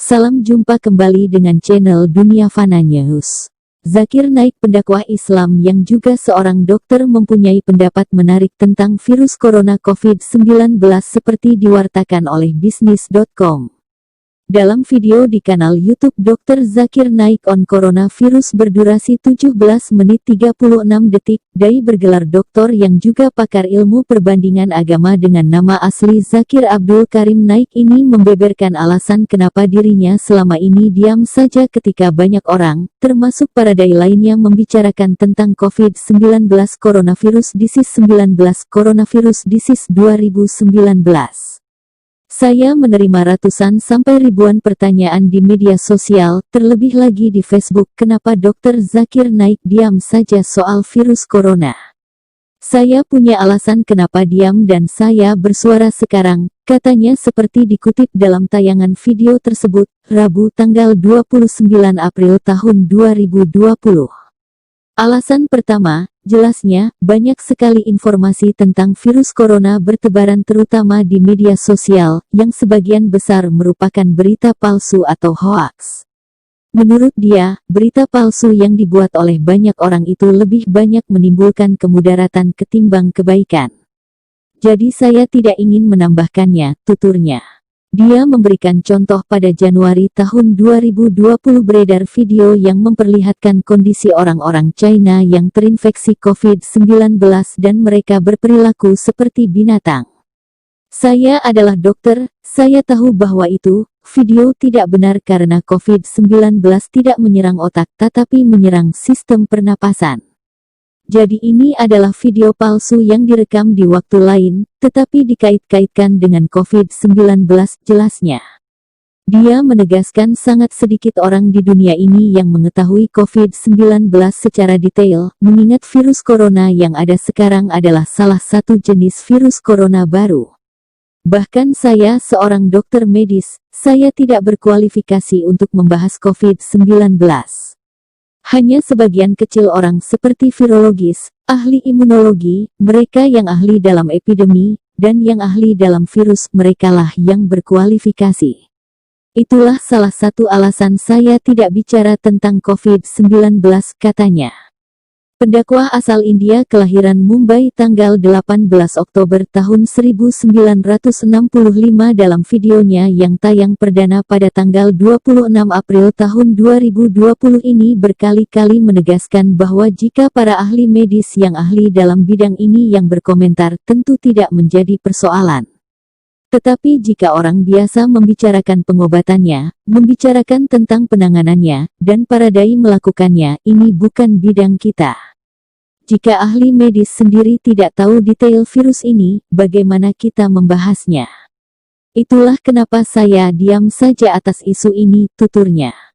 Salam jumpa kembali dengan channel Dunia Fana News. Zakir Naik, pendakwah Islam yang juga seorang dokter, mempunyai pendapat menarik tentang virus corona COVID-19 seperti diwartakan oleh bisnis.com. Dalam video di kanal YouTube Dr. Zakir Naik on Coronavirus berdurasi 17 menit 36 detik, dai bergelar doktor yang juga pakar ilmu perbandingan agama dengan nama asli Zakir Abdul Karim Naik ini membeberkan alasan kenapa dirinya selama ini diam saja ketika banyak orang, termasuk para dai lainnya, membicarakan tentang COVID-19 Coronavirus Disease 19 Coronavirus Disease 2019. Saya menerima ratusan sampai ribuan pertanyaan di media sosial, terlebih lagi di Facebook, kenapa Dr. Zakir Naik diam saja soal virus corona. Saya punya alasan kenapa diam dan saya bersuara sekarang, katanya seperti dikutip dalam tayangan video tersebut, Rabu tanggal 29 April tahun 2020. Alasan pertama, jelasnya, banyak sekali informasi tentang virus corona bertebaran terutama di media sosial, yang sebagian besar merupakan berita palsu atau hoaks. Menurut dia, berita palsu yang dibuat oleh banyak orang itu lebih banyak menimbulkan kemudaratan ketimbang kebaikan. Jadi saya tidak ingin menambahkannya, tuturnya. Dia memberikan contoh pada Januari tahun 2020 beredar video yang memperlihatkan kondisi orang-orang China yang terinfeksi COVID-19 dan mereka berperilaku seperti binatang. Saya adalah dokter, saya tahu bahwa itu video tidak benar karena COVID-19 tidak menyerang otak tetapi menyerang sistem pernapasan. Jadi ini adalah video palsu yang direkam di waktu lain, tetapi dikait-kaitkan dengan COVID-19, jelasnya. Dia menegaskan sangat sedikit orang di dunia ini yang mengetahui COVID-19 secara detail, mengingat virus corona yang ada sekarang adalah salah satu jenis virus corona baru. Bahkan saya seorang dokter medis, saya tidak berkualifikasi untuk membahas COVID-19. Hanya sebagian kecil orang seperti virologis, ahli imunologi, mereka yang ahli dalam epidemi, dan yang ahli dalam virus, merekalah yang berkualifikasi. Itulah salah satu alasan saya tidak bicara tentang COVID-19, katanya. Pendakwah asal India kelahiran Mumbai tanggal 18 Oktober tahun 1965 dalam videonya yang tayang perdana pada tanggal 26 April tahun 2020 ini berkali-kali menegaskan bahwa jika para ahli medis yang ahli dalam bidang ini yang berkomentar, tentu tidak menjadi persoalan. Tetapi jika orang biasa membicarakan pengobatannya, membicarakan tentang penanganannya, dan para dai melakukannya, ini bukan bidang kita. Jika ahli medis sendiri tidak tahu detail virus ini, bagaimana kita membahasnya? Itulah kenapa saya diam saja atas isu ini, tuturnya.